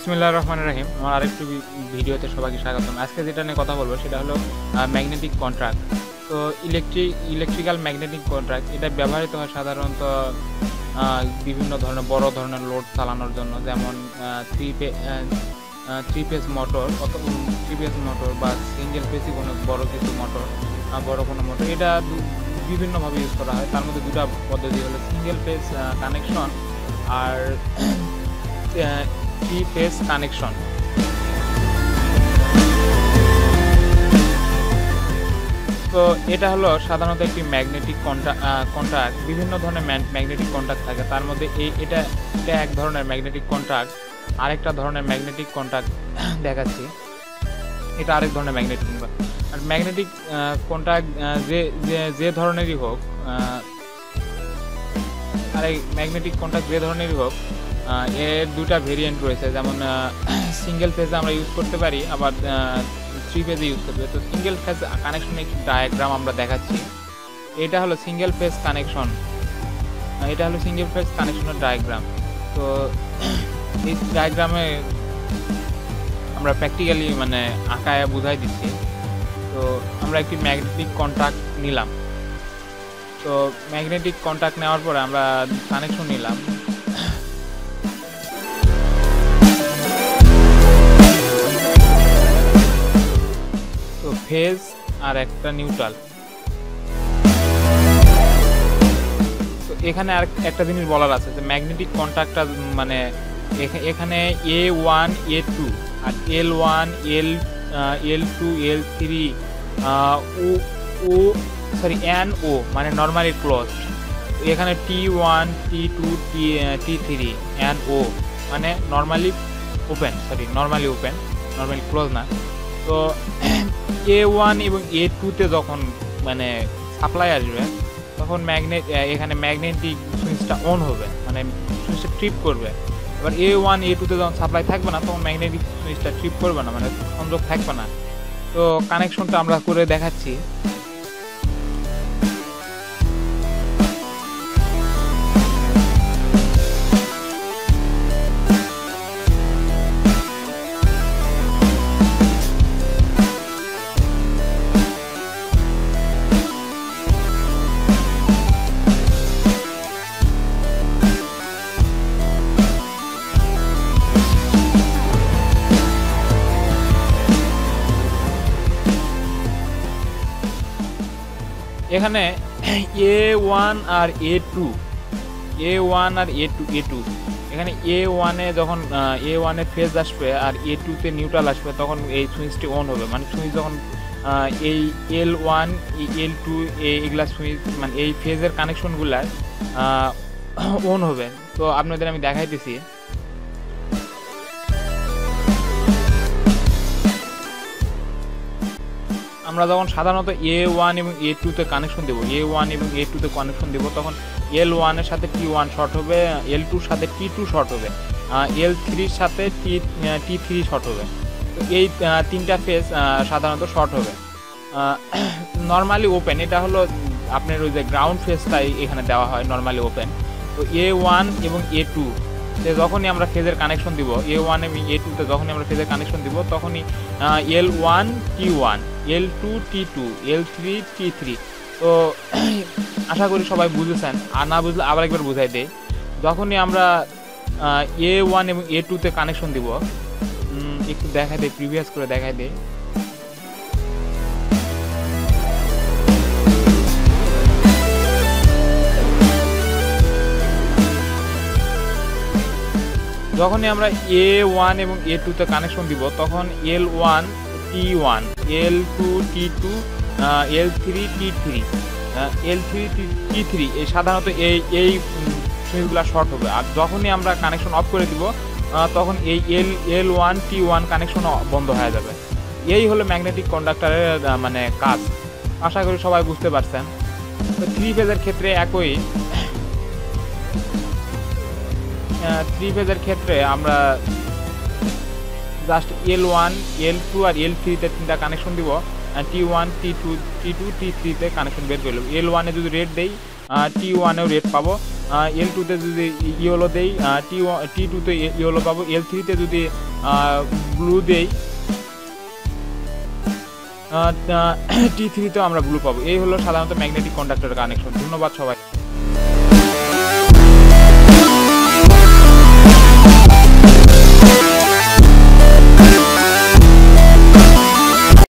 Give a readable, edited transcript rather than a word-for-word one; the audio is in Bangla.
বিসমিল্লাহির রহমানির রহিম। আমার আরেকটু ভিডিওতে সবাইকে স্বাগতম। আজকে যেটা নিয়ে কথা বলবো সেটা হলো ম্যাগনেটিক কন্ট্রাক্ট। তো ইলেকট্রিক্যাল ম্যাগনেটিক কন্ট্রাক্ট এটা ব্যবহৃত হয় সাধারণত বিভিন্ন ধরনের বড় ধরনের লোড চালানোর জন্য, যেমন থ্রি ফেজ মোটর বা সিঙ্গেল ফেজই কোনো বড় কিছু মোটর, বড় কোনো মোটর, এটা বিভিন্নভাবে ইউজ করা হয়। তার মধ্যে দুটা পদ্ধতি হলো সিঙ্গেল ফেজ কানেকশন আর থ্রি ফেজ কানেকশন। তো এটা হলো সাধারণত একটি ম্যাগনেটিক কন্ট্যাক্ট। বিভিন্ন ধরনের ম্যাগনেটিক কন্ট্যাক্ট থাকে, তার মধ্যে এটা এক ধরনের ম্যাগনেটিক কন্ট্যাক্ট। আরেকটা ধরনের ম্যাগনেটিক কন্ট্যাক্ট দেখাচ্ছি, এটা আরেক ধরনের ম্যাগনেটিক কন্ট্যাক্ট। আর ম্যাগনেটিক কন্ট্যাক্ট যে ধরনেরই হোক, আর এই ম্যাগনেটিক কন্ট্যাক্ট যে ধরনেরই হোক, এর দুটা ভেরিয়েন্ট রয়েছে। যেমন সিঙ্গেল ফেজে আমরা ইউজ করতে পারি, আবার থ্রি ফেজে ইউজ করতে পারি। তো সিঙ্গেল ফেজ কানেকশনের একটি ডায়াগ্রাম আমরা দেখাচ্ছি। এটা হলো সিঙ্গেল ফেজ কানেকশন, এটা হলো সিঙ্গেল ফেজ কানেকশনের ডায়াগ্রাম। তো এই ডায়াগ্রামে আমরা প্র্যাকটিক্যালি মানে আঁকায় বুঝাই দিচ্ছি। তো আমরা একটি ম্যাগনেটিক কন্ট্যাক্ট নিলাম। তো ম্যাগনেটিক কন্ট্যাক্ট নেওয়ার পরে আমরা কানেকশন নিলাম। তো ফেজ আর একটা নিউট্রাল। তো এখানে আর একটা জিনিস বলার আছে যে ম্যাগনেটিক কন্ট্যাক্টটা মানে এখানে A1 A2 আর L1 L2 L3 NO মানে নরমালি ক্লোজ। এখানে T1 T2 T3 NO মানে নরমালি ওপেন, নরমালি ক্লোজ না। তো A1 এবং A2 তে যখন মানে সাপ্লাই আসবে, তখন এখানে ম্যাগনেটিক সুইচটা অন হবে, মানে সুইচটা ট্রিপ করবে। এবার A1 A2 তে যখন সাপ্লাই থাকবে না, তখন ম্যাগনেটিক সুইচটা ট্রিপ করবে না, মানে সংযোগ থাকবে না। তো কানেকশনটা আমরা করে দেখাচ্ছি। এখানে A1 আর A2 এখানে A1 এ যখন A1 এ ফেজ আসবে আর A2 তে নিউট্রাল আসবে, তখন এই সুইচটি অন হবে। মানে সুইচ যখন এই L1 L2 এগুলা সুইচ মানে এই ফেজের কানেকশনগুলা অন হবে। তো আপনাদের আমি দেখাইতেছি। আমরা যখন সাধারণত A1 এবং A2 তে কানেকশন দেব, তখন L1 এর সাথে T1 শর্ট হবে, L2 এর সাথে T2 শর্ট হবে, L3 এর সাথে T3 শর্ট হবে। তো এই তিনটা ফেজ সাধারণত শর্ট হবে। নরমালি ওপেন, এটা হলো আপনার ওই যে গ্রাউন্ড ফেজটাই এখানে দেওয়া হয় নরমালি ওপেন। তো A1 এবং A2 তে যখনই আমরা ফেজের কানেকশন দিব, A1 এবং A2 তে যখনই আমরা ফেজের কানেকশন দিব, তখনই L1 T1 L2 T2 L3 T3। তো আশা করি সবাই বুঝেছেন, আর না বুঝলে আবার একবার বুঝাই দেই। যখনই আমরা A1 এবং A2 তে কানেকশন দিব, একটু দেখাই দেই, প্রিভিয়াস করে দেখাই দেই। যখনই আমরা A1 এবং A2 তে কানেকশন দিব, তখন L1 T1 L2 T2 L3 T3 L3 T3 এই সাধারণত এই সুইচগুলো শর্ট হবে। আর যখনই আমরা কানেকশন অফ করে দিব, তখন এই L1 T1 কানেকশন বন্ধ হয়ে যাবে। এই হলো ম্যাগনেটিক কন্ডাক্টরের মানে কাজ। আশা করি সবাই বুঝতে পারছেন। তো থ্রি ফেজের ক্ষেত্রে একই। থ্রি ফেজের ক্ষেত্রে আমরা জাস্ট L1 L2 আর L3 তে তিনটা কানেকশন দিব, T1 T2 T3 তে কানেকশন বের করলাম। L1 এ যদি রেড দেই, T1 এও রেড পাবো, L2-তে যদি ইয়েলো দেই T2-তে ইয়েলো পাবো, L3-তে যদি ব্লু দেই T3-তেও আমরা ব্লু পাবো। এই হলো সাধারণত ম্যাগনেটিক কন্ডাক্টরের কানেকশন। ধন্যবাদ সবাই।